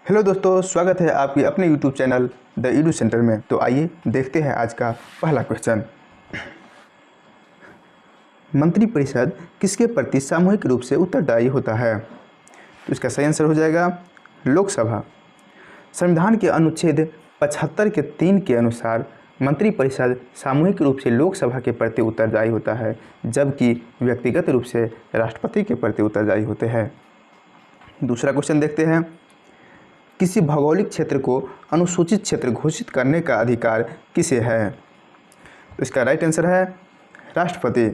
Hello दोस्तों, स्वागत है आपके अपने YouTube channel the Edu centre में। तो आइए देखते हैं आज का पहला क्वेश्चन। मंत्रिपरिषद किसके प्रति सामूहिक रूप से उत्तरदायी होता है? तो इसका सही आंसर हो जाएगा लोकसभा। संविधान के अनुच्छेद 75 के 3 के अनुसार मंत्रिपरिषद सामूहिक रूप से लोकसभा के प्रति उत्तरदायी होता है, जबकि व्यक्तिगत रूप से राष्ट्रपति के प्रति उत्तरदायी होते हैं। दूसरा क्वेश्चन देखते हैं। किसी भौगोलिक क्षेत्र को अनुसूचित क्षेत्र घोषित करने का अधिकार किसे है? तो इसका राइट आंसर है राष्ट्रपति।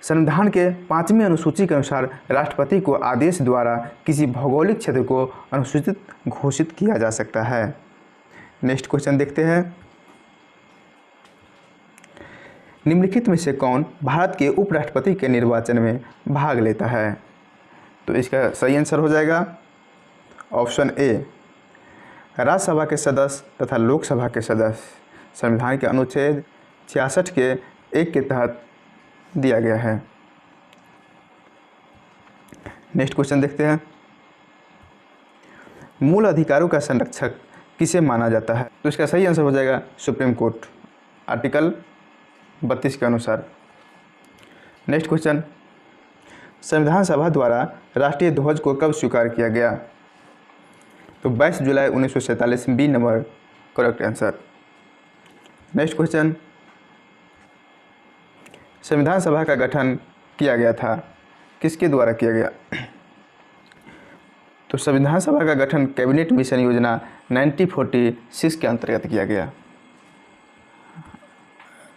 संविधान के 5वीं अनुसूची के अनुसार राष्ट्रपति को आदेश द्वारा किसी भौगोलिक क्षेत्र को अनुसूचित घोषित किया जा सकता है। नेक्स्ट क्वेश्चन देखते हैं। निम्नलिखित में से कौन भारत के उपराष्ट्रपति के निर्वाचन में भाग लेता है? तो इसका सही आंसर हो जाएगा ऑप्शन ए, राज्यसभा के सदस्य तथा लोकसभा के सदस्य। संविधान के अनुच्छेद 66 के 1 के तहत दिया गया है। नेक्स्ट क्वेश्चन देखते हैं। मूल अधिकारों का संरक्षक किसे माना जाता है? तो इसका सही आंसर हो जाएगा सुप्रीम कोर्ट, आर्टिकल 32 के अनुसार। Next question. संविधान सभा द्वारा राष्ट्रीय ध्वज को कब स्वीकार किया गया? तो 22 जुलाई 1947, B number correct answer. Next question. संविधान सभा का गठन किया गया था, किसके द्वारा किया गया? तो संविधान सभा का गठन कैबिनेट मिशन योजना 1946 के अंतर्गत किया गया।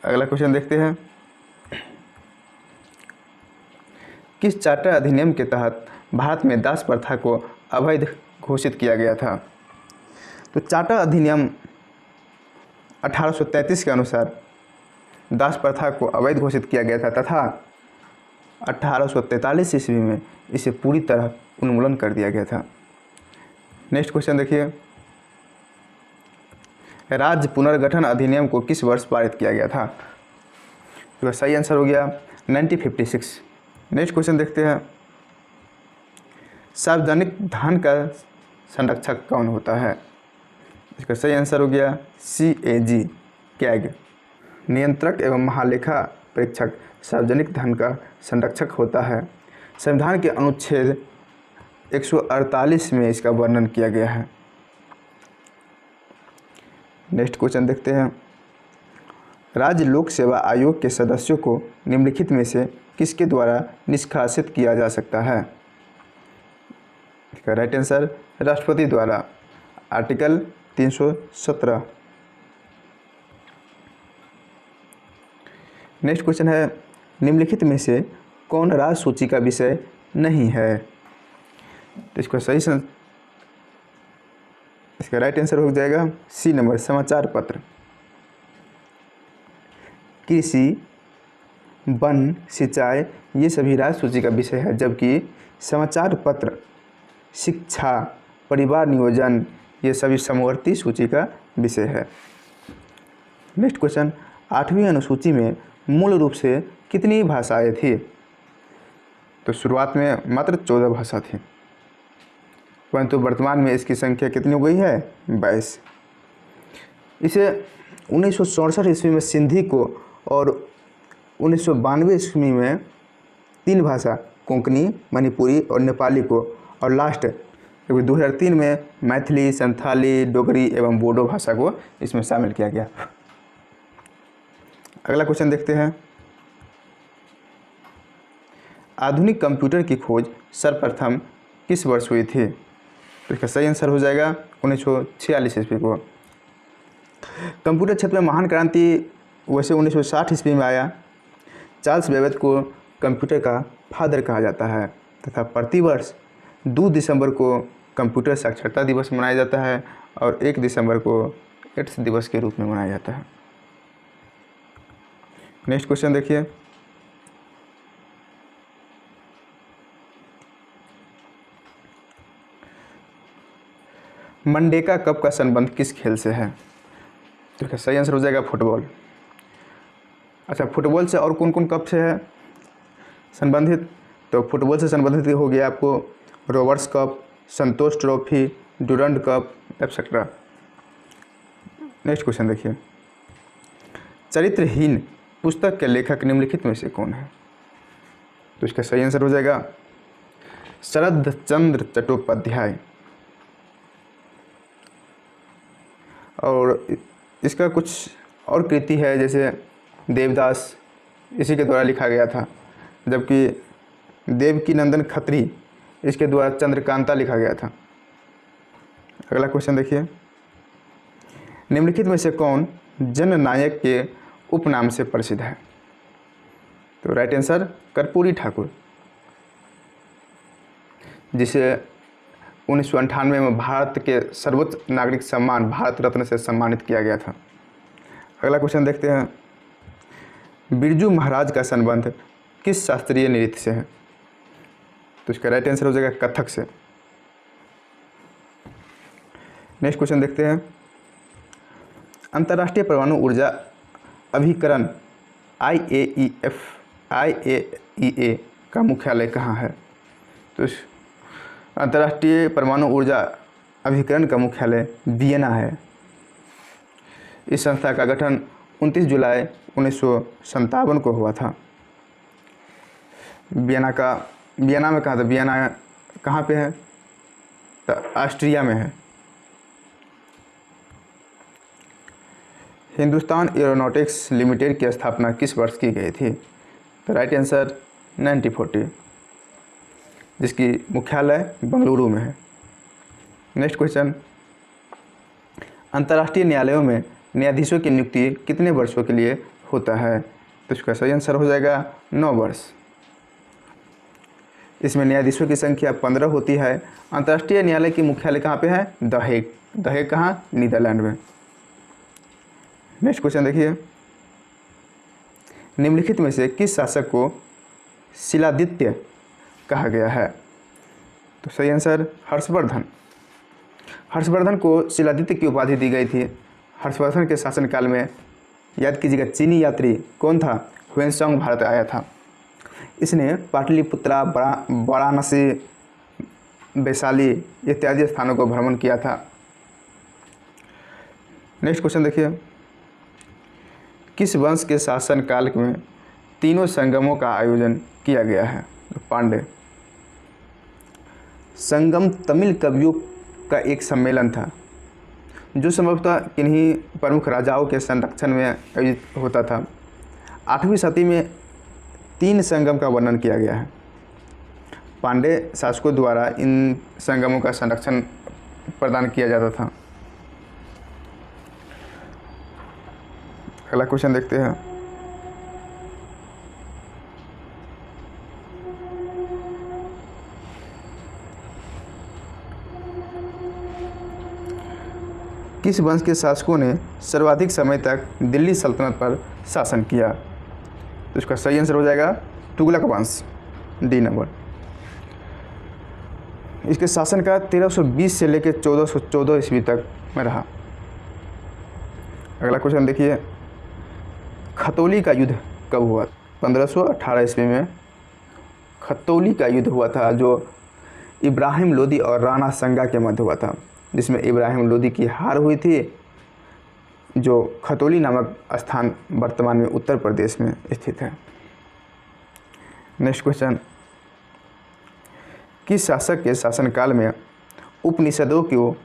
अगला क्वेश्चन देखते हैं। किस चार्टर अधिनियम के तहत भारत में दास प्रथा को अवैध घोषित किया गया था? तो चार्टर अधिनियम 1833 के अनुसार दास प्रथा को अवैध घोषित किया गया था तथा 1843 ईस्वी में इसे पूरी तरह उन्मूलन कर दिया गया था। नेक्स्ट क्वेश्चन देखिए। राज्य पुनर्गठन अधिनियम को किस वर्ष पारित किया गया था? तो सही आंसर हो गया 1956। नेक्स्ट क्वेश्चन देखते हैं। सार्वजनिक धन का संरक्षक कौन होता है? इसका सही आंसर हो गया CAG, कैग। नियंत्रक एवं महालेखा परीक्षक सार्वजनिक धन का संरक्षक होता है। संविधान के अनुच्छेद 148 में इसका वर्णन किया गया है। नेक्स्ट क्वेश्चन देखते हैं। राज्य लोक सेवा आयोग के सदस्यों को निम्नलिखित में से किसके द्वारा निष्कासित किया जा सकता है? इसका राइट आंसर राष्ट्रपति द्वारा, आर्टिकल 317। नेक्स्ट क्वेश्चन है। निम्नलिखित में से कौन राज्य सूची का विषय नहीं है? तो इसका राइट आंसर हो जाएगा सी नंबर, समाचार पत्र। कृषि, वन, सिंचाई ये सभी राज्य सूची का विषय है, जबकि समाचार पत्र, शिक्षा, परिवार नियोजन ये सभी समवर्ती सूची का विषय है। Next question. 8वीं अनुसूची में मूल रूप से कितनी भाषाएं थी? तो शुरुआत में मात्र 14 भाषा थी, परंतु वर्तमान में इसकी संख्या कितनी हो गई है? 22। इसे 1964 ईस्वी में सिंधी को और 1992 ईस्वी में 3 भाषा कोंकणी, मणिपुरी और नेपाली को, और लास्ट 2003 में मैथिली, संथाली, डोगरी एवं बोडो भाषा को इसमें शामिल किया गया। अगला क्वेश्चन देखते हैं। आधुनिक कंप्यूटर की खोज सर्वप्रथम किस वर्ष हुई थी? तो इसका सही आंसर हो जाएगा 1946 ईस्वी को। कंप्यूटर क्षेत्र में महान क्रांति वैसे 1960 ईस्वी में आया। चार्ल्स बेबेज को कंप्यूटर का फादर कहा जाता है तथा प्रतिवर्ष 2 दिसंबर को कंप्यूटर साक्षरता दिवस मनाया जाता है और 1 दिसंबर को एड्स दिवस के रूप में मनाया जाता है। नेक्स्ट क्वेश्चन देखिए। मंडेका कप का संबंध किस खेल से है? तो इसका सही आंसर हो जाएगा फुटबॉल। अच्छा, फुटबॉल से और कौन कौन कप से है संबंधित? तो फुटबॉल से संबंधित हो गया आपको Rovers Cup, Santosh Trophy, Durand Cup etcetera. Next question देखिए, चरित्रहीन पुस्तक के लेखक निम्नलिखित में से कौन है? तो इसका सही आंसर हो जाएगा शरद चंद्र चट्टोपाध्याय। और इसका कुछ और कृति है, जैसे देवदास इसी के द्वारा लिखा गया था, जबकि देवकी नंदन खत्री इसके द्वारा चंद्रकांता लिखा गया था। अगला क्वेश्चन देखिए, निम्नलिखित में से कौन जननायक के उपनाम से प्रसिद्ध है? तो राइट आंसर कर्पूरी ठाकुर, जिसे 1998 में भारत के सर्वोच्च नागरिक सम्मान भारत रत्न से सम्मानित किया गया था। अगला क्वेश्चन देखते हैं, बिरजू महाराज का संबंध किस शास्त्रीय नृत्य से है? तो इसका राइट आंसर हो जाएगा कथक से। नेक्स्ट क्वेश्चन देखते हैं, अंतर्राष्ट्रीय परमाणु ऊर्जा अभिकरण IAEA का मुख्यालय कहाँ है? तो इस अंतर्राष्ट्रीय परमाणु ऊर्जा अभिकरण का मुख्यालय वियना है। इस संस्था का गठन 29 जुलाई 1957 को हुआ था। वियना में कहा था, वियना कहाँ पे है? तो ऑस्ट्रिया में है। हिंदुस्तान एरोनॉटिक्स लिमिटेड की स्थापना किस वर्ष की गई थी? तो राइट आंसर 1940, जिसकी मुख्यालय बेंगलुरु में है। नेक्स्ट क्वेश्चन, अंतर्राष्ट्रीय न्यायालयों में न्यायाधीशों की नियुक्ति कितने वर्षों के लिए होता है? तो इसका सही आंसर हो जाएगा 9 वर्ष। इसमें न्यायाधीशों की संख्या 15 होती है। अंतर्राष्ट्रीय न्यायालय की मुख्यालय कहाँ पे है? द हेग कहाँ? नीदरलैंड में। नेक्स्ट क्वेश्चन देखिए, निम्नलिखित में से किस शासक को शिलादित्य कहा गया है? तो सही आंसर हर्षवर्धन। हर्षवर्धन को शिलादित्य की उपाधि दी गई थी। हर्षवर्धन के शासनकाल में, याद कीजिएगा, चीनी यात्री कौन था? हुएनसांग भारत आया था। इसने पाटलिपुत्रा, वाराणसी, वैशाली इत्यादि स्थानों को भ्रमण किया था। नेक्स्ट क्वेश्चन देखिए, किस वंश के शासनकाल में तीनों संगमों का आयोजन किया गया है? तो पांडे। संगम तमिल कवियों का एक सम्मेलन था, जो संभवतः किन्हीं प्रमुख राजाओं के संरक्षण में आयोजित होता था। 8वीं शताब्दी में 3 संगम का वर्णन किया गया है। पांडे शासकों द्वारा इन संगमों का संरक्षण प्रदान किया जाता था। अगला क्वेश्चन देखते हैं, किस वंश के शासकों ने सर्वाधिक समय तक दिल्ली सल्तनत पर शासन किया? तो इसका सही आंसर हो जाएगा तुगलक वंश, डी नंबर। इसके शासन का 1320 से लेकर 1414 ईस्वी तक में रहा। अगला क्वेश्चन देखिए, खतौली का युद्ध कब हुआ? 1518 ईस्वी में खतौली का युद्ध हुआ था, जो इब्राहिम लोदी और राणा संगा के मध्य हुआ था, जिसमें इब्राहिम लोदी की हार हुई थी, जो खतौली नामक स्थान वर्तमान में उत्तर प्रदेश में स्थित है। नेक्स्ट क्वेश्चन, किस शासक के शासनकाल में उपनिषदों को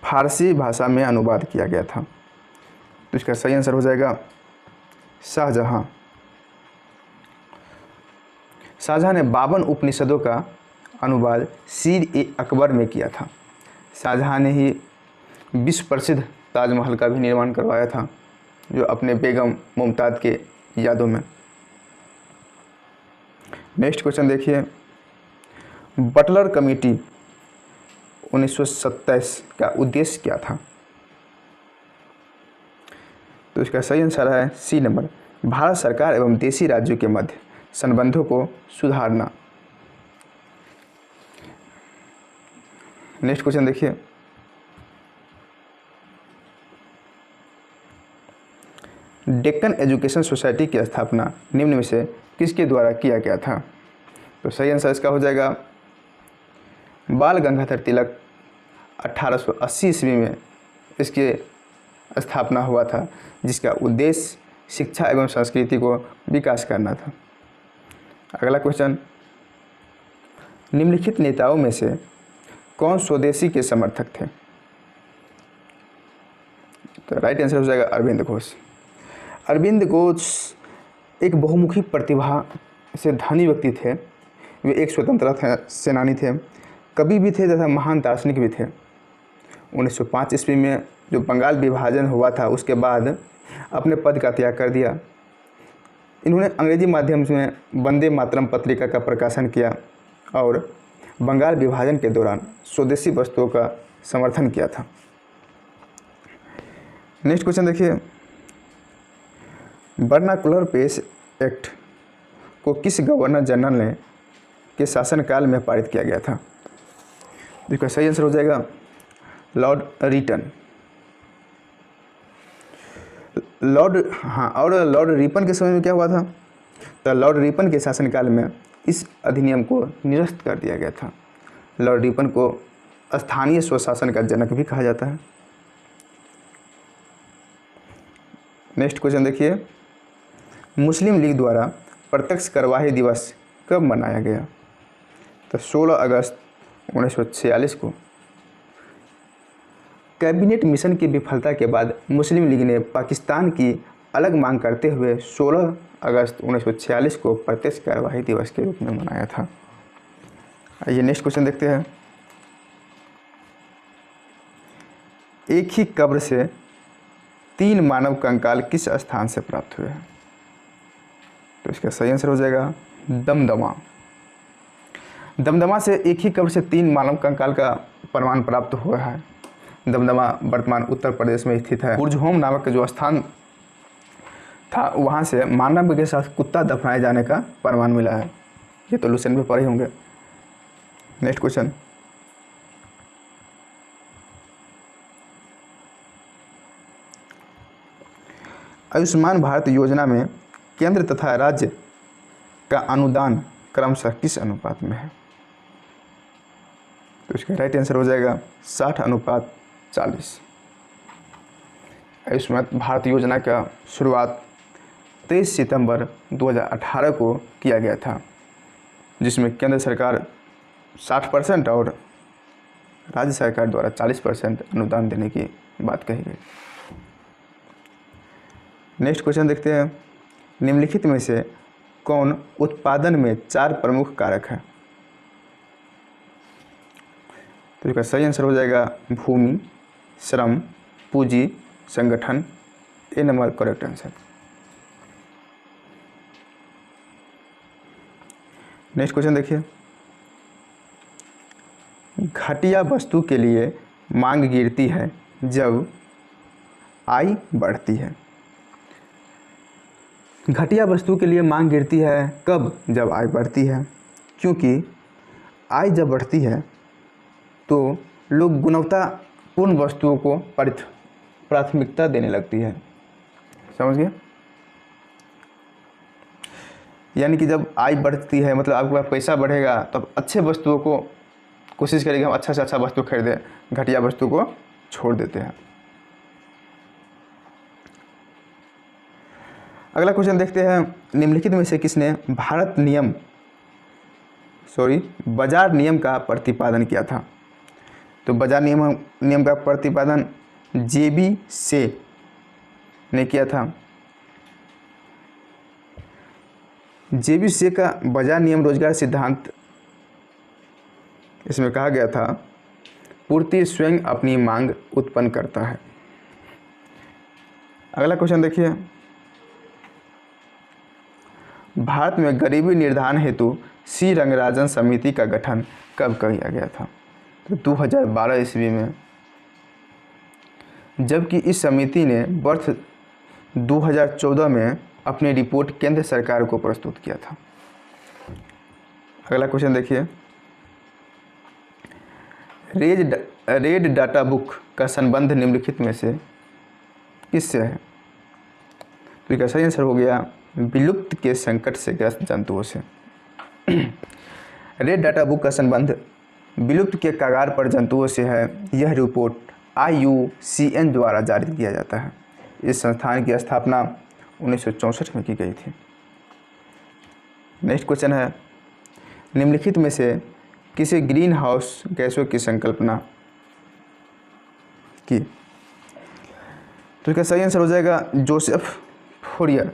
फारसी भाषा में अनुवाद किया गया था? तो इसका सही आंसर हो जाएगा शाहजहां। शाहजहां ने 52 उपनिषदों का अनुवाद सीर-ए-अकबर में किया था। शाहजहां ने ही विश्व प्रसिद्ध ताजमहल का भी निर्माण करवाया था, जो अपने बेगम मुमताज़ के यादों में। नेक्स्ट क्वेश्चन देखिए, बटलर कमेटी 1927 का उद्देश्य क्या था? तो इसका सही आंसर है सी नंबर, भारत सरकार एवं देशी राज्यों के मध्य संबंधों को सुधारना। नेक्स्ट क्वेश्चन देखिए, डेक्कन एजुकेशन सोसाइटी की स्थापना निम्न में से किसके द्वारा किया गया था? तो सही आंसर इसका हो जाएगा बाल गंगाधर तिलक 1880 ईस्वी में इसकी स्थापना हुआ था, जिसका उद्देश्य शिक्षा एवं संस्कृति को विकास करना था। अगला क्वेश्चन, निम्नलिखित नेताओं में से कौन स्वदेशी के समर्थक थे? तो राइट आंसर हो जाएगा अरविंद घोष। अरविंद घोष एक बहुमुखी प्रतिभा से धनी व्यक्ति थे। वे एक स्वतंत्रता सेनानी थे, कवि भी थे तथा महान दार्शनिक भी थे। 1905 ईस्वी में जो बंगाल विभाजन हुआ था उसके बाद अपने पद का त्याग कर दिया। इन्होंने अंग्रेजी माध्यम में वंदे मातरम पत्रिका का प्रकाशन किया और बंगाल विभाजन के दौरान स्वदेशी वस्तुओं का समर्थन किया था। नेक्स्ट क्वेश्चन देखिए, वर्नाकुलर पेश एक्ट को किस गवर्नर जनरल ने के शासनकाल में पारित किया गया था? इसका सही आंसर हो जाएगा लॉर्ड रिपन। और लॉर्ड रिपन के समय में क्या हुआ था? तो लॉर्ड रिपन के शासनकाल में इस अधिनियम को निरस्त कर दिया गया था। लॉर्ड रिपन को स्थानीय स्वशासन का जनक भी कहा जाता है। नेक्स्ट क्वेश्चन देखिए, मुस्लिम लीग द्वारा प्रत्यक्ष कार्यवाही दिवस कब मनाया गया? तो 16 अगस्त 1946 को। कैबिनेट मिशन की विफलता के बाद मुस्लिम लीग ने पाकिस्तान की अलग मांग करते हुए 16 अगस्त 1946 को प्रत्यक्ष कार्यवाही दिवस के रूप में मनाया था। आइए नेक्स्ट क्वेश्चन देखते हैं, एक ही कब्र से 3 मानव कंकाल किस स्थान से प्राप्त हुए हैं? तो इसका सही आंसर हो जाएगा दमदमा। दमदमा से एक ही कब्र से 3 मानव कंकाल का प्रमाण प्राप्त हुआ है। दमदमा वर्तमान उत्तर प्रदेश में स्थित है। बुर्जहोम नामक जो स्थान था वहाँ से मानव के साथ कुत्ता दफनाए जाने का प्रमाण मिला है। ये तो लुसेंट में पढ़े होंगे। नेक्स्ट क्वेश्चन, आयुष्मान भारत योजना में केंद्र तथा राज्य का अनुदान क्रमशः किस अनुपात में है? तो इसका राइट आंसर हो जाएगा 60:40। आयुष्मान भारत योजना का शुरुआत 23 सितंबर 2018 को किया गया था, जिसमें केंद्र सरकार 60% और राज्य सरकार द्वारा 40% अनुदान देने की बात कही गई। नेक्स्ट क्वेश्चन देखते हैं, निम्नलिखित में से कौन उत्पादन में 4 प्रमुख कारक है? तो इसका सही आंसर हो जाएगा भूमि, श्रम, पूंजी, संगठन। A number correct answer. Next question देखिए, घटिया वस्तु के लिए मांग गिरती है जब आय बढ़ती है। घटिया वस्तु के लिए मांग गिरती है कब? जब आय बढ़ती है, क्योंकि आय जब बढ़ती है तो लोग गुणवत्तापूर्ण वस्तुओं को प्राथमिकता देने लगती है। समझ गए? यानी कि जब आय बढ़ती है मतलब आपके पास पैसा बढ़ेगा तब अच्छे वस्तुओं को कोशिश करेंगे हम अच्छा से अच्छा वस्तु खरीदें, घटिया वस्तु को छोड़ देते हैं। अगला क्वेश्चन देखते हैं, निम्नलिखित में से किसने बाजार नियम का प्रतिपादन किया था? तो बाजार नियम का प्रतिपादन जेबी से ने किया था। जेबी से का बाजार नियम रोजगार सिद्धांत, इसमें कहा गया था पूर्ति स्वयं अपनी मांग उत्पन्न करता है। अगला क्वेश्चन देखिए, भारत में गरीबी निर्धारण हेतु सी रंगराजन समिति का गठन कब किया गया था? तो 2012 ईस्वी में, जबकि इस समिति ने वर्ष 2014 में अपनी रिपोर्ट केंद्र सरकार को प्रस्तुत किया था। अगला क्वेश्चन देखिए, रेड डाटा बुक का संबंध निम्नलिखित में से किससे है? तो इसका सही आंसर हो गया विलुप्त के संकट से ग्रस्त जंतुओं से। रेड डाटा बुक का संबंध विलुप्त के कगार पर जंतुओं से है। यह रिपोर्ट IUCN द्वारा जारी किया जाता है। इस संस्थान की स्थापना 1964 में की गई थी। नेक्स्ट क्वेश्चन है, निम्नलिखित में से किसी ग्रीन हाउस गैसों की संकल्पना की? तो इसका सही आंसर हो जाएगा जोसेफ फोरियर।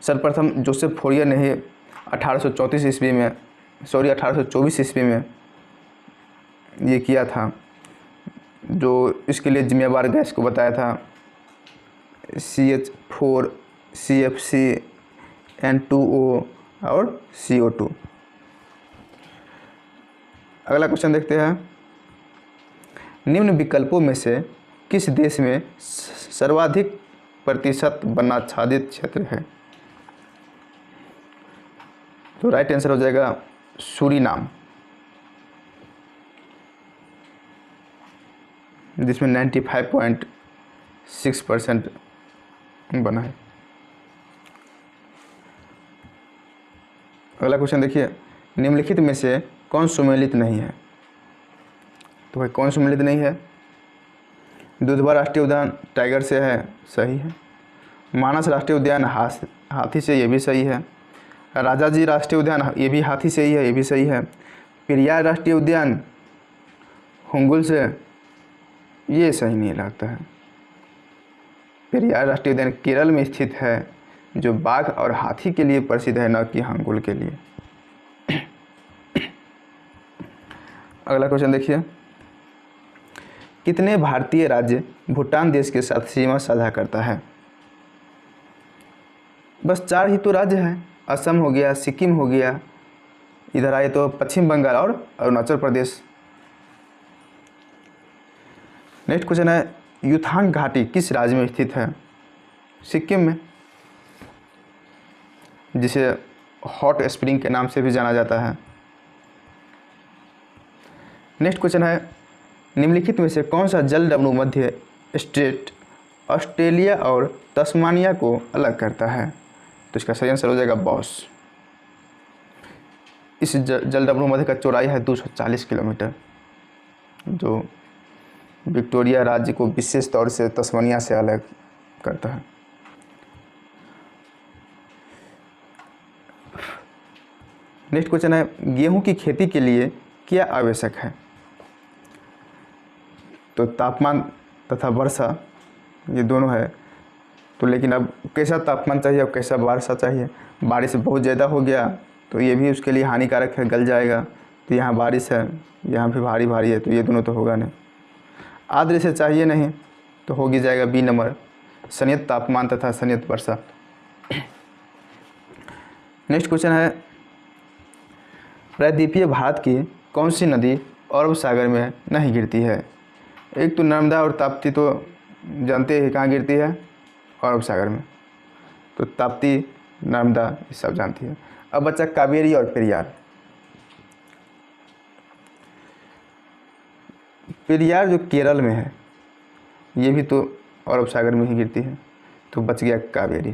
सर्वप्रथम जोसेफ फोरियर ने ही 1834 ईस्वी में 1824 ईस्वी में ये किया था, जो इसके लिए जिम्मेवार गैस को बताया था CH4 CFC N2O और CO2। अगला क्वेश्चन देखते हैं, निम्न विकल्पों में से किस देश में सर्वाधिक प्रतिशत वनाच्छादित क्षेत्र है? तो राइट आंसर हो जाएगा सूरीनाम, जिसमें 95.6% बना है। अगला क्वेश्चन देखिए, निम्नलिखित में से कौन सुमेलित नहीं है? तो भाई कौन सुमेलित नहीं है? दुधवा राष्ट्रीय उद्यान टाइगर से है, सही है। मानस राष्ट्रीय उद्यान हाथी से, ये भी सही है। राजाजी राष्ट्रीय उद्यान, ये भी हाथी से ही है, ये भी सही है। पेरियार राष्ट्रीय उद्यान हुंगुल से, ये सही नहीं लगता है। पेरियार राष्ट्रीय उद्यान केरल में स्थित है, जो बाघ और हाथी के लिए प्रसिद्ध है, न कि हंगुल के लिए। अगला क्वेश्चन देखिए, कितने भारतीय राज्य भूटान देश के साथ सीमा साझा करता है? बस 4 ही तो राज्य हैं, असम हो गया, सिक्किम हो गया, इधर आए तो पश्चिम बंगाल और अरुणाचल प्रदेश। नेक्स्ट क्वेश्चन है, युथांग घाटी किस राज्य में स्थित है? सिक्किम में, जिसे हॉट स्प्रिंग के नाम से भी जाना जाता है। नेक्स्ट क्वेश्चन है, निम्नलिखित में से कौन सा जलडमरू मध्य स्टेट ऑस्ट्रेलिया और तस्मानिया को अलग करता है? तो इसका सही आंसर हो जाएगा बॉस। इस जलडमरू मध्य का चौड़ाई है 240 किलोमीटर, जो विक्टोरिया राज्य को विशेष तौर से तस्मानिया से अलग करता है। नेक्स्ट क्वेश्चन है, गेहूं की खेती के लिए क्या आवश्यक है? तो तापमान तथा वर्षा, ये दोनों है। तो लेकिन अब कैसा तापमान चाहिए और कैसा वर्षा चाहिए? बारिश बहुत ज़्यादा हो गया तो ये भी उसके लिए हानिकारक है, गल जाएगा। तो यहाँ बारिश है, यहाँ भी भारी भारी है, तो ये दोनों तो होगा नहीं। आर्द्र से चाहिए नहीं, तो होगी जाएगा B नंबर, संयत तापमान तथा संयत वर्षा। नेक्स्ट क्वेश्चन है, प्रायद्वीपीय भारत की कौन सी नदी अरब सागर में नहीं गिरती है? एक तो नर्मदा और ताप्ती तो जानते हैं कहाँ गिरती है, अरब सागर में। तो ताप्ती, नर्मदा, ये सब जानती है। अब बच्चा कावेरी और पेरियार। पेरियार जो केरल में है, ये भी तो अरब सागर में ही गिरती है, तो बच गया कावेरी।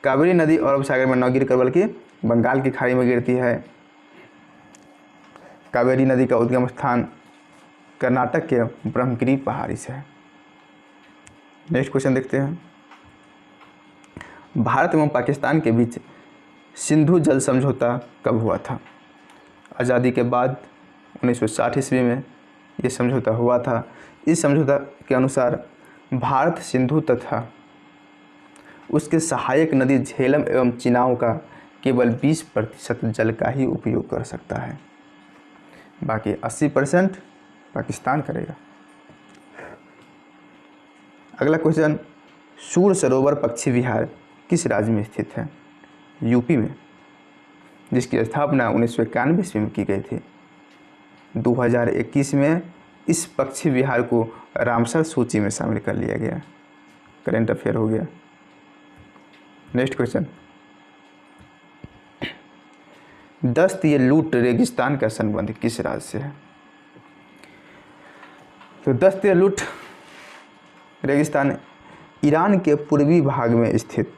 कावेरी नदी अरब सागर में न गिर कर बल्कि बंगाल की खाड़ी में गिरती है। कावेरी नदी का उद्गम स्थान कर्नाटक के ब्रह्मगिरी पहाड़ी से है। नेक्स्ट क्वेश्चन देखते हैं, भारत एवं पाकिस्तान के बीच सिंधु जल समझौता कब हुआ था? आज़ादी के बाद 1960 ईस्वी में ये समझौता हुआ था। इस समझौता के अनुसार भारत सिंधु तथा उसके सहायक नदी झेलम एवं चिनाव का केवल 20% जल का ही उपयोग कर सकता है, बाकी 80% पाकिस्तान करेगा। अगला क्वेश्चन, सूर सरोवर पक्षी विहार किस राज्य में स्थित है? यूपी में, जिसकी स्थापना 1991 ईस्वी में की गई थी। 2021 में इस पक्षी विहार को रामसर सूची में शामिल कर लिया गया। करेंट अफेयर हो गया। नेक्स्ट क्वेश्चन, दस्त ये लूट रेगिस्तान का संबंध किस राज्य से है? तो दस्त ये लूट रेगिस्तान ईरान के पूर्वी भाग में स्थित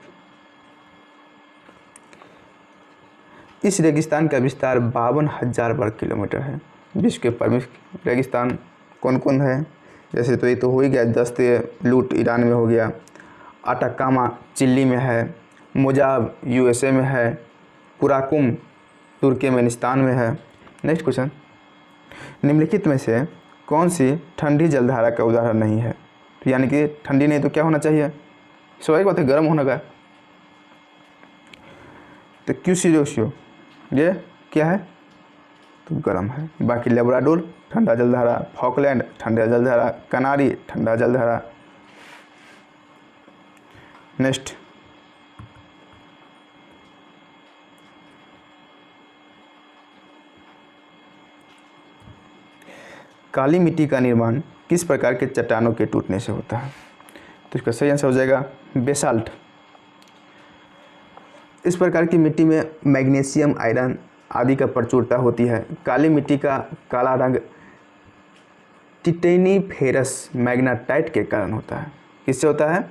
इस रेगिस्तान का विस्तार 52,000 वर्ग किलोमीटर है। विश्व के प्रमुख रेगिस्तान कौन कौन है? जैसे तो ये तो हो ही गया, दस्त लूट ईरान में हो गया, अटाकामा चिली में है, मोजाब USA में है, कुराकुम तुर्कमेनिस्तान में है। नेक्स्ट क्वेश्चन, निम्नलिखित में से कौन सी ठंडी जलधारा का उदाहरण नहीं है? तो यानी कि ठंडी नहीं तो क्या होना चाहिए? स्वाभाविक बात है, गर्म होना का। तो क्यूसिडोसियो ये क्या है? तो गर्म है। बाकी लेब्राडोर ठंडा जलधारा, फॉकलैंड ठंडा जलधारा, कनारी ठंडा जलधारा। नेक्स्ट, काली मिट्टी का निर्माण किस प्रकार के चट्टानों के टूटने से होता है? तो इसका सही आंसर हो जाएगा बेसाल्ट। इस प्रकार की मिट्टी में मैग्नीशियम, आयरन आदि का प्रचुरता होती है। काली मिट्टी का काला रंग टिटेनीफेरस मैग्नेटाइट के कारण होता है। किससे होता है?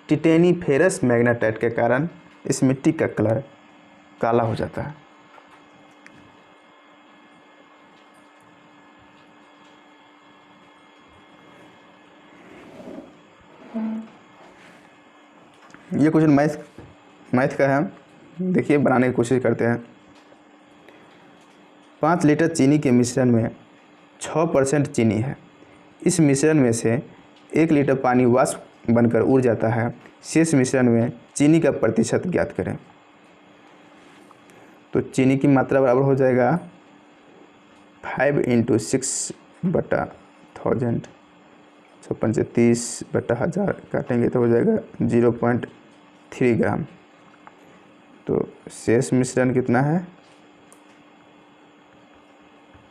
टिटेनीफेरस मैग्नेटाइट के कारण इस मिट्टी का कलर काला हो जाता है। ये क्वेश्चन मैथ का है, देखिए बनाने की कोशिश करते हैं। 5 लीटर चीनी के मिश्रण में 6% चीनी है। इस मिश्रण में से 1 लीटर पानी वाष्प बनकर उड़ जाता है। शेष मिश्रण में चीनी का प्रतिशत ज्ञात करें। तो चीनी की मात्रा बराबर हो जाएगा 5 × 6/1000, 35/1000 काटेंगे तो हो जाएगा 0.3 ग्राम। तो शेष मिश्रण कितना है?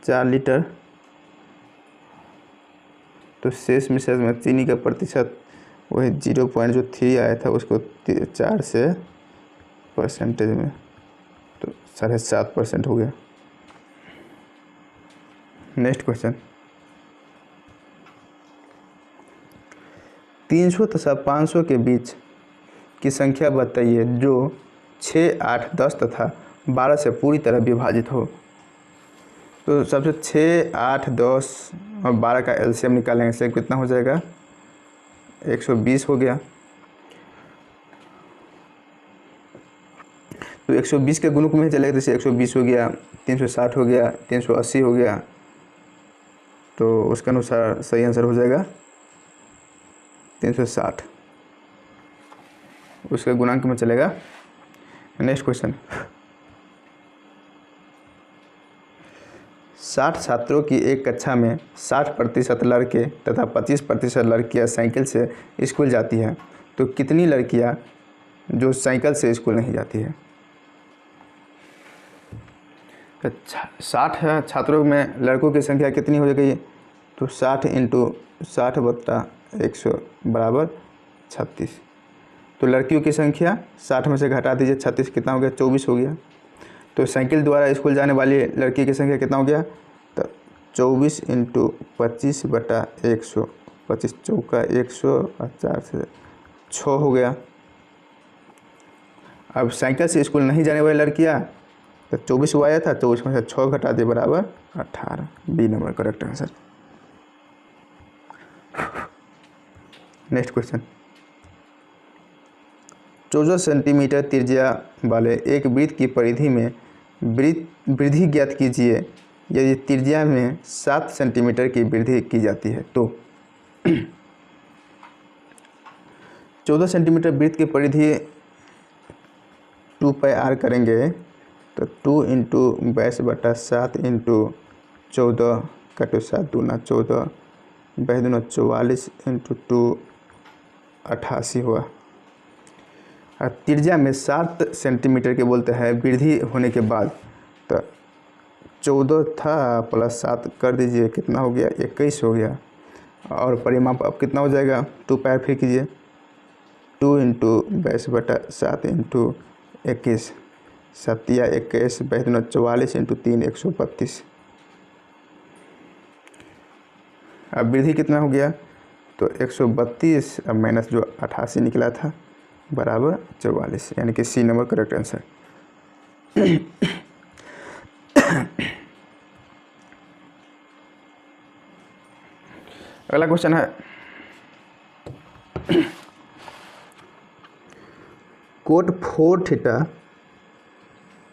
4 लीटर। तो शेष मिश्रण में चीनी का प्रतिशत वही 0.3 आया था, उसको 4 से परसेंटेज में तो 7.5% हो गया। नेक्स्ट क्वेश्चन, 300 तथा 500 के बीच की संख्या बताइए जो 6, 8, 10 तथा 12 से पूरी तरह विभाजित हो। तो सबसे 6, 8, 10 और 12 का एलसीएम निकालेंगे से कितना हो जाएगा? 120 हो गया। तो 120 के गुणक में चलेगा, जैसे 120 हो गया, 360 हो गया, 380 हो गया। तो उसके अनुसार सही आंसर हो जाएगा 360, उसके गुणांक में चलेगा। नेक्स्ट क्वेश्चन, 60 छात्रों की एक कक्षा में 60% लड़के तथा 25% लड़कियां साइकिल से स्कूल जाती हैं, तो कितनी लड़कियां जो साइकिल से स्कूल नहीं जाती है? 60 छात्रों में लड़कों की संख्या कितनी हो जाएगी? तो 60 × 60/100 बराबर 36। तो लड़कियों की संख्या 60 में से घटा दीजिए, 36 कितना हो गया? 24 हो गया। तो साइकिल द्वारा स्कूल जाने वाली लड़की की संख्या कितना हो गया? तो 24 × 25/100, 25 चौका 100 और 4 से 6 हो गया। अब साइकिल से स्कूल नहीं जाने वाली लड़कियाँ तो 24 हुआ आया था, 24 में से 6 घटा दिए बराबर 18। B number correct answer. Next question, 14 centimetre त्रिज्या वाले एक वृत्त की परिधि में वृद्धि ज्ञात कीजिए यदि त्रिज्या में 7 सेंटीमीटर की वृद्धि की जाती है। तो 14 सेंटीमीटर वृत्त की परिधि 2πr करेंगे तो 2 × 22/7 × 14 कटो 7 दूना 14, 22 दूना 44 × 2 88 हुआ। और त्रिज्या में 7 सेंटीमीटर के बोलते हैं वृद्धि होने के बाद, तो 14 था प्लस 7 कर दीजिए, कितना हो गया? 21 हो गया। और परिमाप अब कितना हो जाएगा? 2πr फिर कीजिए, 2 × 22/7 × 21, 7 या 21, 22 44 × 3 132। अब वृद्धि कितना हो गया? तो 132 अब माइनस जो 88 निकला था बराबर 44, यानी कि सी नंबर करेक्ट आंसर। अगला क्वेश्चन है cot 4 theta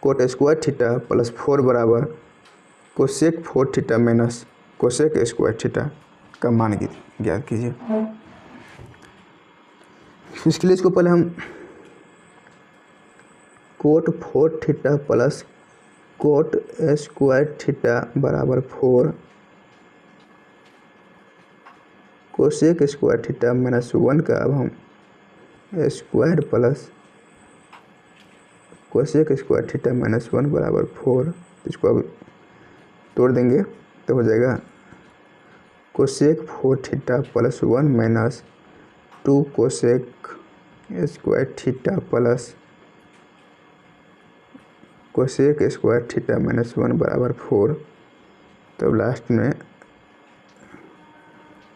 cot square theta plus 4 बराबर cosec 4 theta minus cosec square theta का मान ज्ञात कीजिए। इसके लिए इसको पहले हम cot 4 theta plus cot square theta बराबर 4 कोसेक स्क्वायर थीटा माइनस 1 का अब हम square plus cosec square theta minus 1 बराबर 4, इसको अब तोड़ देंगे तो हो जाएगा cosec 4 theta plus 1 minus 2 cosec square theta plus cosec square theta minus 1 बराबर 4। तो लास्ट में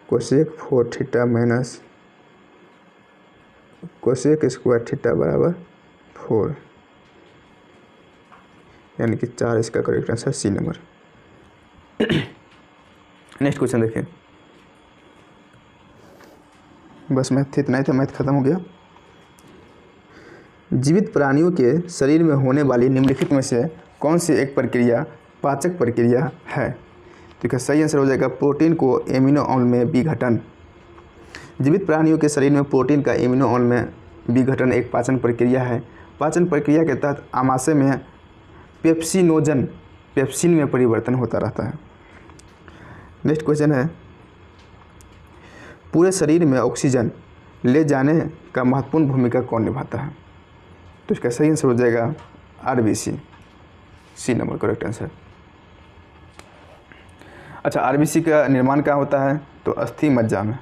cosec 4 theta minus cosec square theta बराबर 4, यानी कि 4 इसका correct answer C number. Next question देखिए, बस मैथ इतना ही था, मैथ खत्म हो गया। जीवित प्राणियों के शरीर में होने वाली निम्नलिखित में से कौन सी एक प्रक्रिया पाचक प्रक्रिया है? तो इसका सही आंसर हो जाएगा प्रोटीन को एमिनो अम्ल में विघटन। जीवित प्राणियों के शरीर में प्रोटीन का एमिनो अम्ल में विघटन एक पाचन प्रक्रिया है। पाचन प्रक्रिया के तहत आमाशय में पेप्सिनोजन पेप्सिन में परिवर्तन होता रहता है। नेक्स्ट क्वेश्चन है पूरे शरीर में ऑक्सीजन ले जाने का महत्वपूर्ण भूमिका कौन निभाता है? तो इसका सही आंसर हो जाएगा RBC, C number correct answer. अच्छा, आरबीसी का निर्माण कहाँ होता है? तो अस्थि मज्जा में।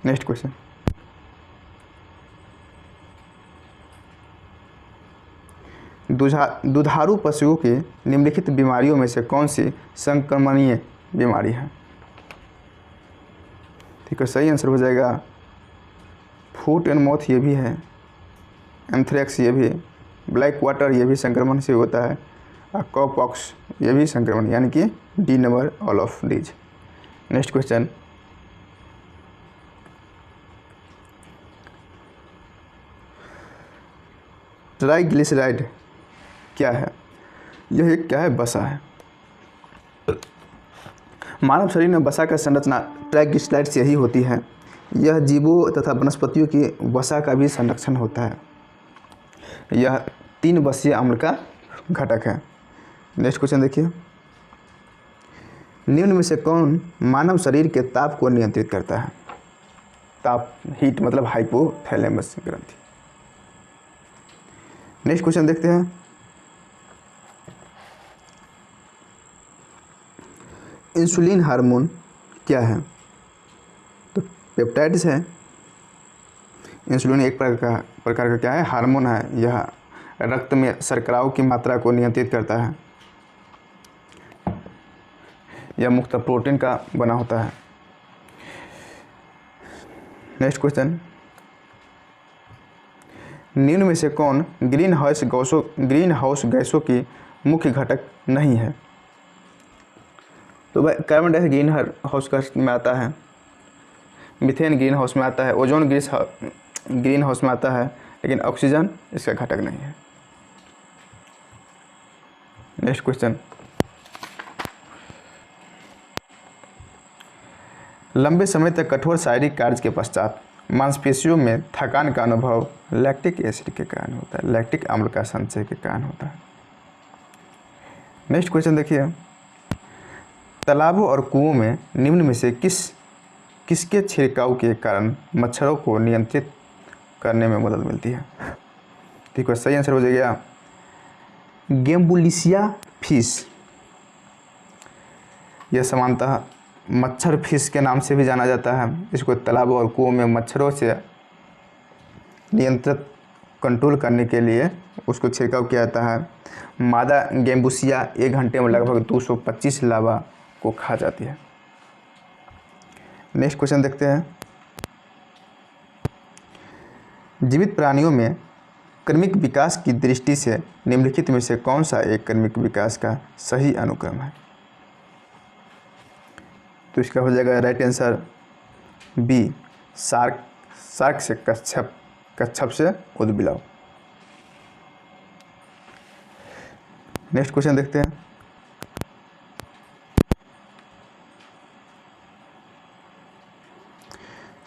नेक्स्ट क्वेश्चन, दुधारू पशुओं की निम्नलिखित बीमारियों में से कौन सी संक्रमणीय बीमारी है? ठीक है, सही आंसर हो जाएगा फुट एंड माउथ, ये भी है, एंथ्रेक्स ये भी, ब्लैक वाटर ये भी संक्रमण से होता है, और कॉपॉक्स ये भी संक्रमण, यानी कि D number all of these. Next question, triglyceride क्या है? यह एक क्या है? वसा है। मानव शरीर में वसा का संरचना ट्राइग्लिसराइड से ही होती है। यह जीवों तथा वनस्पतियों की वसा का भी संरक्षण होता है। यह 3 वसीय अम्ल का घटक है। नेक्स्ट क्वेश्चन देखिए, निम्न में से कौन मानव शरीर के ताप को नियंत्रित करता है? ताप, हीट मतलब हाइपोथैलेमस ग्रंथि। नेक्स्ट क्वेश्चन देखते हैं, इंसुलिन हार्मोन क्या है? तो पेप्टाइड्स है। इंसुलिन एक प्रकार का क्या है? हार्मोन है। यह रक्त में शर्कराओं की मात्रा को नियंत्रित करता है। यह मुख्यतः प्रोटीन का बना होता है। नेक्स्ट क्वेश्चन, निम्न में से कौन ग्रीन हाउस गैसों की मुख्य घटक नहीं है? तो भाई carbon dioxide green house gas में आता है, मीथेन ग्रीन हाउस में आता है, ओजोन ग्रीन हाउस में आता है, लेकिन ऑक्सीजन इसका घटक नहीं है। नेक्स्ट क्वेश्चन, लंबे समय तक कठोर शारीरिक कार्य के पश्चात मांसपेशियों में थकान का अनुभव लैक्टिक एसिड के कारण होता है, लैक्टिक अम्ल का संचय के कारण होता है। नेक्स्ट क्वेश्चन देखिए, तालाबों और कुओं में निम्न में से किसके छिड़काव के कारण मच्छरों को नियंत्रित करने में मदद मिलती है? ठीक है, सही आंसर हो जाएगा गेम्बुलिसिया फिश। यह सामान्यतः मच्छर फिश के नाम से भी जाना जाता है। इसको तालाबों और कुओं में मच्छरों से नियंत्रित कंट्रोल करने के लिए उसको छिड़काव किया जाता है। मादा गेम्बुसिया 1 घंटे में लगभग 225 लार्वा को खा जाती है। नेक्स्ट क्वेश्चन देखते हैं, जीवित प्राणियों में क्रमिक विकास की दृष्टि से निम्नलिखित में से कौन सा एक क्रमिक विकास का सही अनुक्रम है? तो इसका हो जाएगा राइट आंसर बी शार्क से कच्छप से उद्बिलाव। नेक्स्ट क्वेश्चन देखते हैं।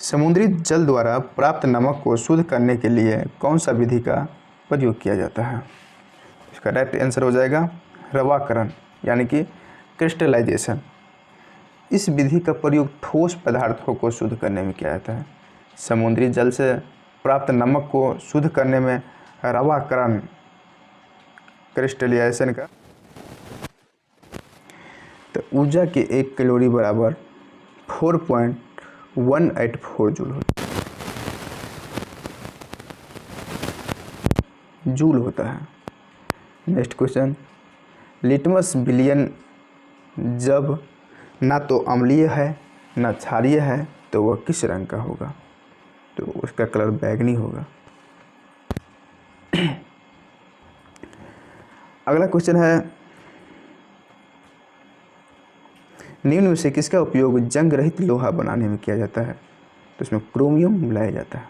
समुद्री जल द्वारा प्राप्त नमक को शुद्ध करने के लिए कौन सा विधि का प्रयोग किया जाता है? इसका राइट आंसर हो जाएगा रवाकरण यानी कि क्रिस्टलाइजेशन। इस विधि का प्रयोग ठोस पदार्थों को शुद्ध करने में किया जाता है। समुद्री जल से प्राप्त नमक को शुद्ध करने में रवाकरण क्रिस्टलाइजेशन का तो ऊर्जा के 1 कैलोरी बराबर 4.184 जूल होता है। नेक्स्ट क्वेश्चन, लिटमस विलयन जब ना तो अम्लीय है ना क्षारीय है तो वह किस रंग का होगा? तो उसका कलर बैंगनी होगा। अगला क्वेश्चन है, निम्न में से किसका उपयोग जंग रहित लोहा बनाने में किया जाता है? तो इसमें क्रोमियम मिलाया जाता है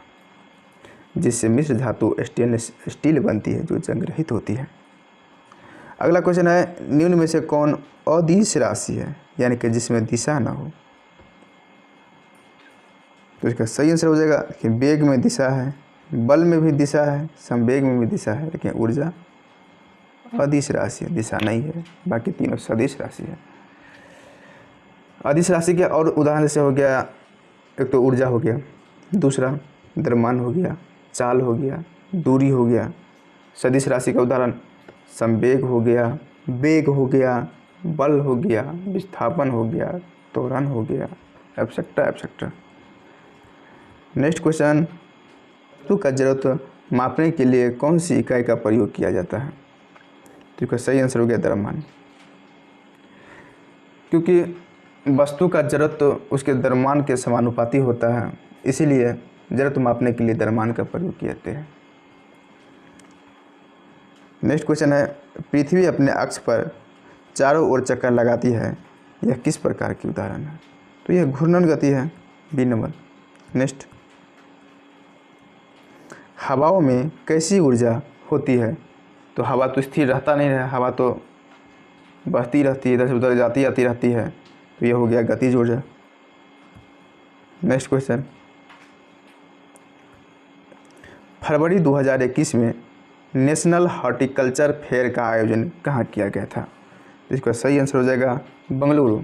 जिससे मिश्र धातु स्टेनलेस स्टील बनती है जो जंग रहित होती है। अगला क्वेश्चन है, निम्न में से कौन अदिश राशि है यानी कि जिसमें दिशा ना हो? तो इसका सही आंसर हो जाएगा कि वेग में दिशा है, बल में भी दिशा है, संवेग में भी दिशा है, लेकिन ऊर्जा अदिश राशि है, दिशा नहीं है। बाकी तीनों सदिश राशि है। अदिश राशि के और उदाहरण जैसे हो गया, एक तो ऊर्जा हो गया, दूसरा द्रव्यमान हो गया, चाल हो गया, दूरी हो गया। सदिश राशि का उदाहरण संवेग हो गया, वेग हो गया, बल हो गया, विस्थापन हो गया, त्वरण हो गया, एब्स्ट्रैक्टर। नेक्स्ट क्वेश्चन, वस्तु का जरूरत मापने के लिए कौन सी इकाई का प्रयोग किया जाता है? तो इसका सही आंसर हो गया द्रव्यमान, क्योंकि वस्तु का जरूरत उसके द्रव्यमान के समानुपाती होता है, इसीलिए जरूरत मापने के लिए द्रव्यमान का प्रयोग किए जाते हैं। नेक्स्ट क्वेश्चन है, पृथ्वी अपने अक्ष पर चारों ओर चक्कर लगाती है, यह किस प्रकार की उदाहरण है? तो यह घूर्णन गति है, बी नंबर। नेक्स्ट, हवाओं में कैसी ऊर्जा होती है? तो हवा तो स्थिर रहता नहीं है, हवा तो बहती रहती है, इधर से उधर जाती रहती है, तो यह हो गया गतिज ऊर्जा। नेक्स्ट क्वेश्चन, फरवरी 2021 में नेशनल हॉर्टिकल्चर फेयर का आयोजन कहाँ किया गया था? इसका सही आंसर हो जाएगा बेंगलुरु।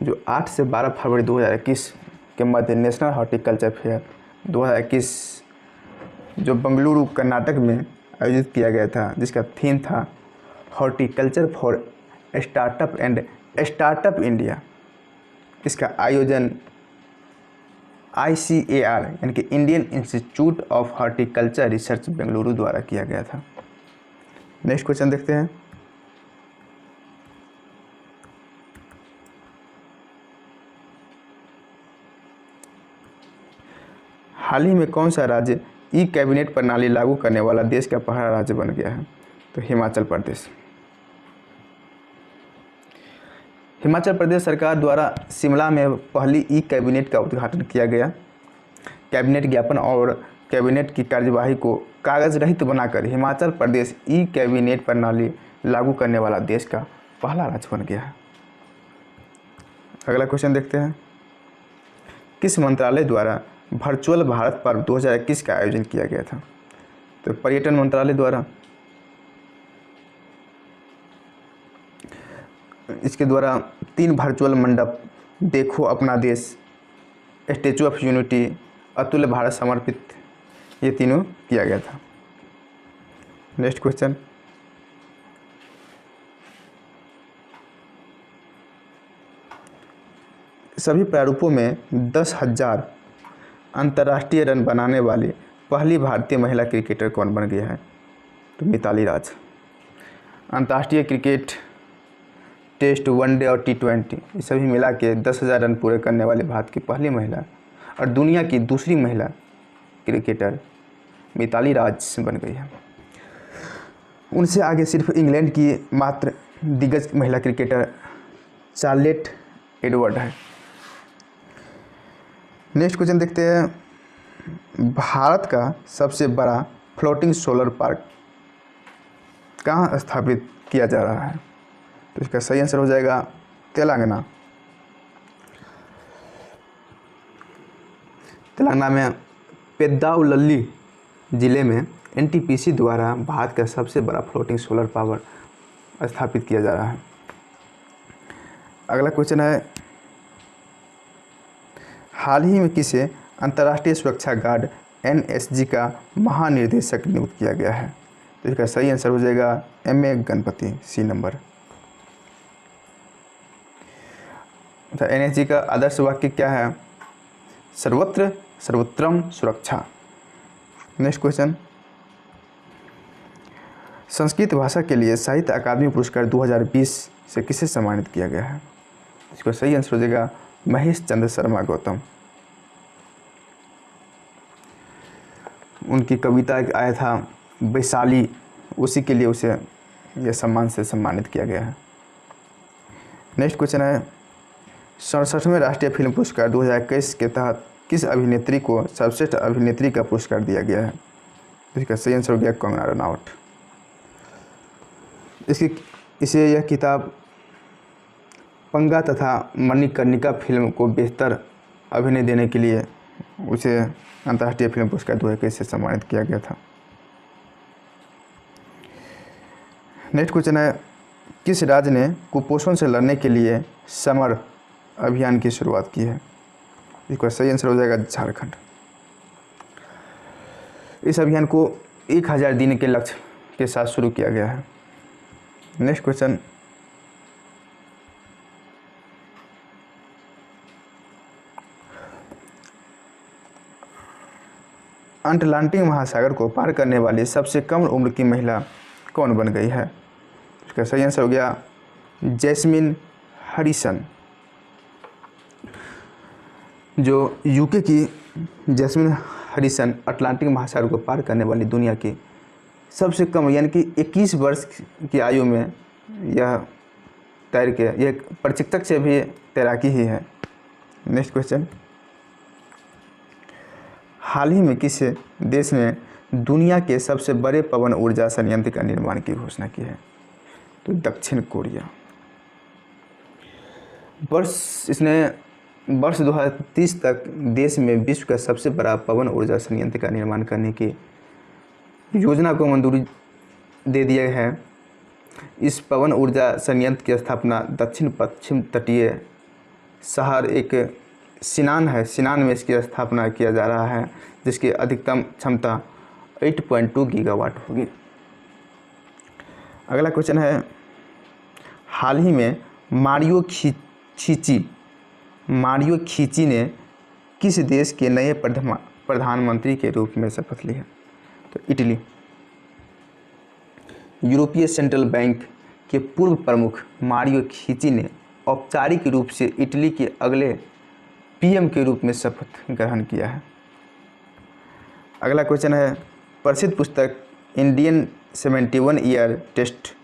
जो 8 से 12 फरवरी 2021 के मध्य नेशनल हॉर्टिकल्चर फेयर 2021 जो बेंगलुरु कर्नाटक में आयोजित किया गया था, जिसका थीम था हॉर्टिकल्चर फॉर स्टार्टअप इंडिया। इसका आयोजन ICAR यानी कि Indian institute of horticulture research Bengaluru द्वारा किया गया था। नेक्स्ट क्वेश्चन देखते हैं, हाल ही में कौन सा राज्य ई कैबिनेट प्रणाली लागू करने वाला देश का पहला राज्य बन गया है? तो हिमाचल प्रदेश। हिमाचल प्रदेश सरकार द्वारा शिमला में पहली ई कैबिनेट का उद्घाटन किया गया। कैबिनेट ज्ञापन और कैबिनेट की कार्यवाही को कागज रहित बनाकर हिमाचल प्रदेश ई कैबिनेट प्रणाली लागू करने वाला देश का पहला राज्य बन गया है। अगला क्वेश्चन देखते हैं, किस मंत्रालय द्वारा वर्चुअल भारत पर्व 2021 का आयोजन किया गया था? तो पर्यटन मंत्रालय द्वारा। इसके द्वारा 3 वर्चुअल मंडप, देखो अपना देश, स्टैचू ऑफ यूनिटी, अतुल्य भारत समर्पित, ये तीनों किया गया था। नेक्स्ट क्वेश्चन, सभी प्रारूपों में 10,000 अंतर्राष्ट्रीय रन बनाने वाली पहली भारतीय महिला क्रिकेटर कौन बन गया है? तो मिताली राज। अंतर्राष्ट्रीय क्रिकेट, टेस्ट, वनडे और T20 ये सभी मिला के 10,000 रन पूरे करने वाली भारत की पहली महिला और दुनिया की दूसरी महिला क्रिकेटर मिताली राज बन गई है। उनसे आगे सिर्फ इंग्लैंड की मात्र दिग्गज महिला क्रिकेटर चार्लेट एडवर्ड है। नेक्स्ट क्वेश्चन देखते हैं, भारत का सबसे बड़ा फ्लोटिंग सोलर पार्क कहाँ स्थापित किया जा रहा है? तो इसका सही आंसर हो जाएगा तेलंगाना। तेलंगाना में पेद्दाउलल्ली ज़िले में एनटीपीसी द्वारा भारत का सबसे बड़ा फ्लोटिंग सोलर पावर स्थापित किया जा रहा है। अगला क्वेश्चन है, हाल ही में किसे अंतर्राष्ट्रीय सुरक्षा गार्ड एनएसजी का महानिदेशक नियुक्त किया गया है? तो इसका सही आंसर हो जाएगा MA Ganapati, C number. NSG का आदर्श वाक्य क्या है? सर्वत्र सर्वोत्तम सुरक्षा। नेक्स्ट क्वेश्चन, संस्कृत भाषा के लिए साहित्य अकादमी पुरस्कार 2020 से किसे सम्मानित किया गया है? इसका सही आंसर हो जाएगा महेश चंद्र शर्मा गौतम। उनकी कविता एक आया था वैशाली, उसी के लिए उसे यह सम्मान से सम्मानित किया गया है। नेक्स्ट क्वेश्चन है, 67वें राष्ट्रीय फिल्म पुरस्कार 2021 के तहत किस अभिनेत्री को सर्वश्रेष्ठ अभिनेत्री का पुरस्कार दिया गया है? इसका सही आंसर हो गया कंगना रनौत। इसे यह किताब पंगा तथा मणिकर्णिका फिल्म को बेहतर अभिनय देने के लिए उसे अंतर्राष्ट्रीय फिल्म पुरस्कार 2021 से सम्मानित किया गया था। नेक्स्ट क्वेश्चन है, किस राज्य ने कुपोषण से लड़ने के लिए समर अभियान की शुरुआत की है? इसका सही आंसर हो जाएगा झारखंड। इस अभियान को 1000 दिन के लक्ष्य के साथ शुरू किया गया है। नेक्स्ट क्वेश्चन, अटलांटिक महासागर को पार करने वाली सबसे कम उम्र की महिला कौन बन गई है? इसका सही आंसर हो गया जैस्मिन हरिसन। जो यूके की जैस्मिन हरिसन अटलांटिक महासागर को पार करने वाली दुनिया की सबसे कम यानी कि 21 वर्ष की आयु में यह तैर के, यह प्रशिक्षक से भी तैराकी ही है। नेक्स्ट क्वेश्चन, हाल ही में किस देश ने दुनिया के सबसे बड़े पवन ऊर्जा संयंत्र का निर्माण की घोषणा की है? तो दक्षिण कोरिया। इसने वर्ष 2030 तक देश में विश्व का सबसे बड़ा पवन ऊर्जा संयंत्र का निर्माण करने की योजना को मंजूरी दे दिया है। इस पवन ऊर्जा संयंत्र की स्थापना दक्षिण पश्चिम तटीय शहर एक सिनान है, सिनान में इसकी स्थापना किया जा रहा है, जिसकी अधिकतम क्षमता 8.2 गीगावाट होगी। अगला क्वेश्चन है, हाल ही में मारियो खीची ने किस देश के नए प्रधानमंत्री के रूप में शपथ ली है? तो इटली। यूरोपीय सेंट्रल बैंक के पूर्व प्रमुख मारियो खीची ने औपचारिक रूप से इटली के अगले पीएम के रूप में शपथ ग्रहण किया है। अगला क्वेश्चन है, प्रसिद्ध पुस्तक Indian 71 year test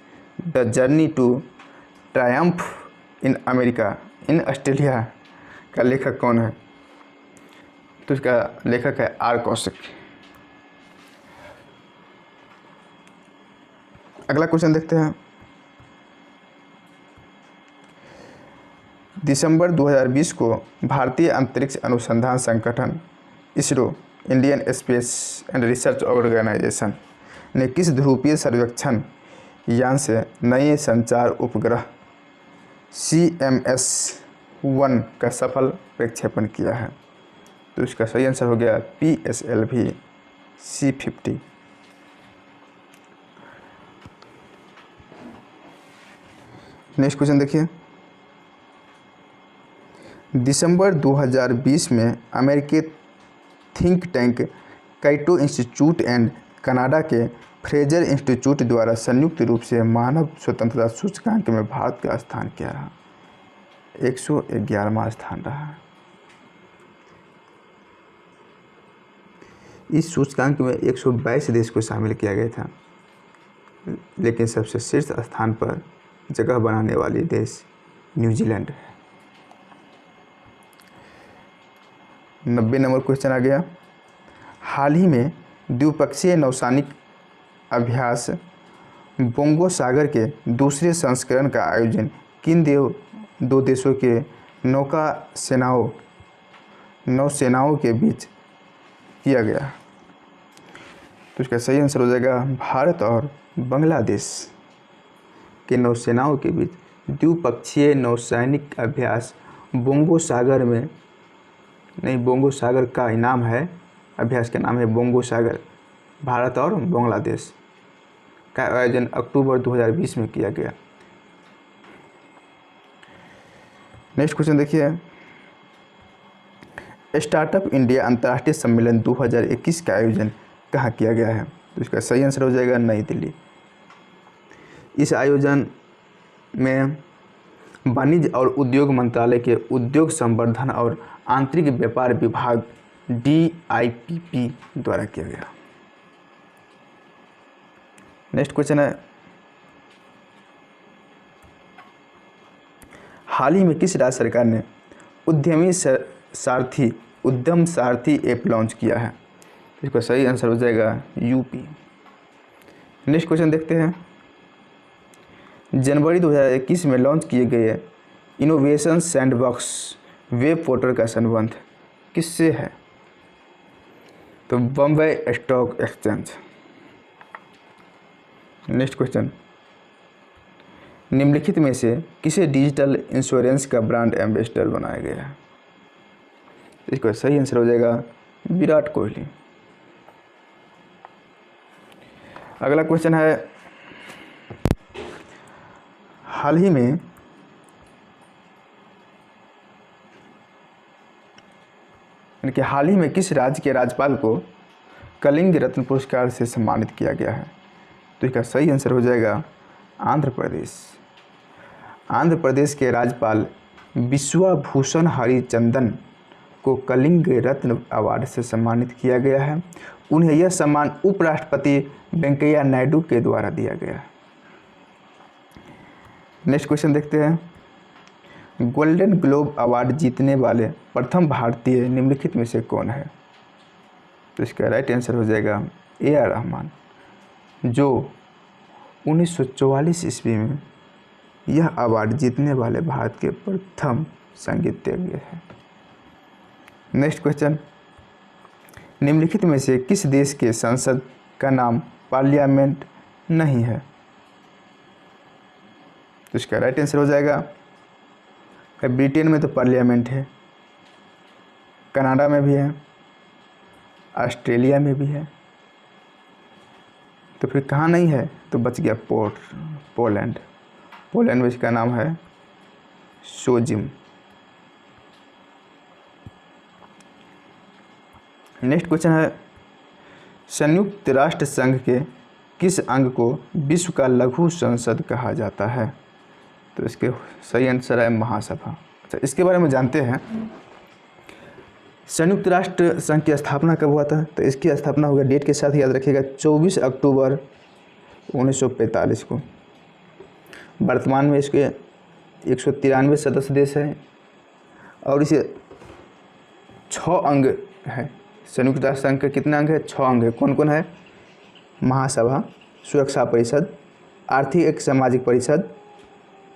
the journey to triumph in America in Australia का लेखक कौन है? तो इसका लेखक है आर कौशिक। अगला क्वेश्चन देखते हैं, दिसंबर 2020 को भारतीय अंतरिक्ष अनुसंधान संगठन ISRO, Indian space and research organisation ने किस ध्रुवीय सर्वेक्षण यान से नए संचार उपग्रह CMS-1 का सफल प्रक्षेपण किया है? तो इसका सही आंसर हो गया PSLV C50। नेक्स्ट क्वेश्चन देखिए, दिसंबर 2020 में अमेरिकी think tank Kyoto institute and Canada के फ्रेजर इंस्टीट्यूट द्वारा संयुक्त रूप से मानव स्वतंत्रता सूचकांक में भारत का स्थान क्या रहा? 111वां स्थान रहा। इस सूचकांक में 122 देश को शामिल किया गया था, लेकिन सबसे शीर्ष स्थान पर जगह बनाने वाली देश न्यूजीलैंड है। 90 नंबर क्वेश्चन आ गया। हाल ही में द्विपक्षीय नौसैनिक अभ्यास बोंगो सागर के दूसरे संस्करण का आयोजन किन दो देशों के नौसेनाओं के बीच किया गया? तो इसका सही आंसर हो जाएगा भारत और बांग्लादेश के नौसेनाओं के बीच द्विपक्षीय नौसैनिक अभ्यास बोंगो सागर में, नहीं बोंगो सागर का इनाम है, अभ्यास का नाम है बोंगो सागर, भारत और बांग्लादेश का आयोजन अक्टूबर 2020 में किया गया। नेक्स्ट क्वेश्चन देखिए, स्टार्टअप इंडिया अंतर्राष्ट्रीय सम्मेलन 2021 का आयोजन कहाँ किया गया है? तो इसका सही आंसर हो जाएगा नई दिल्ली। इस आयोजन में वाणिज्य और उद्योग मंत्रालय के उद्योग संवर्धन और आंतरिक व्यापार विभाग DIPP द्वारा किया गया। नेक्स्ट क्वेश्चन है, हाल ही में किस राज्य सरकार ने उद्यम सारथी ऐप लॉन्च किया है? इसका सही आंसर हो जाएगा यूपी। नेक्स्ट क्वेश्चन देखते हैं, जनवरी 2021 में लॉन्च किए गए इनोवेशन सैंडबॉक्स वेब पोर्टल का संबंध किससे है? तो Bombay stock exchange. Next question, निम्नलिखित में से किसे डिजिटल इंश्योरेंस का ब्रांड एम्बेसडर बनाया गया है? इसका सही आंसर हो जाएगा विराट कोहली। अगला क्वेश्चन है, हाल ही में किस राज्य के राज्यपाल को कलिंग रत्न पुरस्कार से सम्मानित किया गया है? तो इसका सही आंसर हो जाएगा आंध्र प्रदेश। आंध्र प्रदेश के राज्यपाल विश्वभूषण हरिचंदन को कलिंग रत्न अवार्ड से सम्मानित किया गया है। उन्हें यह सम्मान उपराष्ट्रपति वेंकैया नायडू के द्वारा दिया गया है। नेक्स्ट क्वेश्चन देखते हैं, गोल्डन ग्लोब अवार्ड जीतने वाले प्रथम भारतीय निम्नलिखित में से कौन है? तो इसका राइट आंसर हो जाएगा AR रहमान, जो 1944 ईस्वी में यह अवार्ड जीतने वाले भारत के प्रथम संगीतज्ञ हैं। नेक्स्ट क्वेश्चन, निम्नलिखित में से किस देश के संसद का नाम पार्लियामेंट नहीं है? तो इसका राइट आंसर हो जाएगा, ब्रिटेन में तो पार्लियामेंट है, कनाडा में भी है, ऑस्ट्रेलिया में भी है, तो फिर कहाँ नहीं है? तो बच गया पोलैंड में इसका नाम है सोजिम। नेक्स्ट क्वेश्चन है, संयुक्त राष्ट्र संघ के किस अंग को विश्व का लघु संसद कहा जाता है? तो इसके सही आंसर है महासभा। अच्छा, इसके बारे में जानते हैं, संयुक्त राष्ट्र संघ की स्थापना कब हुआ था? तो इसकी स्थापना हुआ, डेट के साथ याद रखिएगा, 24 अक्टूबर 1945 को। वर्तमान में इसके 193 सदस्य देश हैं और इसे 6 अंग है। संयुक्त राष्ट्र संघ के कितने अंग है? 6 अंग है। कौन कौन है? महासभा, सुरक्षा परिषद, आर्थिक एवं सामाजिक परिषद,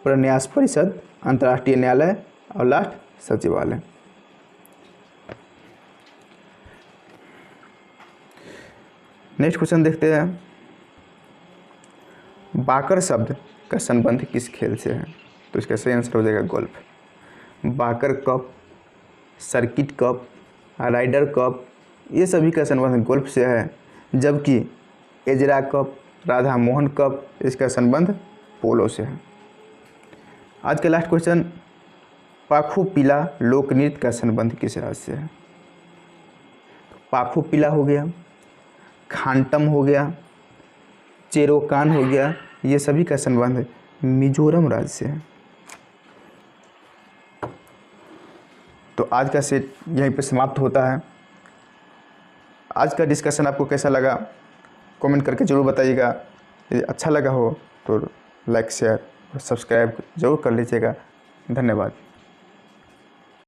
प्रन्यास परिषद, अंतर्राष्ट्रीय न्यायालय और लास्ट सचिवालय। नेक्स्ट क्वेश्चन देखते हैं, बाकर शब्द का संबंध किस खेल से है? तो इसका सही आंसर हो जाएगा golf. Walker Cup, circuit Cup, Ryder Cup, ये सभी का संबंध गोल्फ से है, जबकि Ezra Cup, Radha Mohan Cup, इसका संबंध पोलो से है। आज का लास्ट क्वेश्चन, पाखु पिला लोक नृत्य का संबंध किस राज्य से है? पाखु पिला हो गया, खांटम हो गया, चेरोकान हो गया, ये सभी का संबंध मिजोरम राज्य से है। तो आज का सेट यहीं पे समाप्त होता है। आज का डिस्कशन आपको कैसा लगा कमेंट करके ज़रूर बताइएगा। यदि अच्छा लगा हो तो लाइक शेयर और सब्सक्राइब जरूर कर लीजिएगा। धन्यवाद।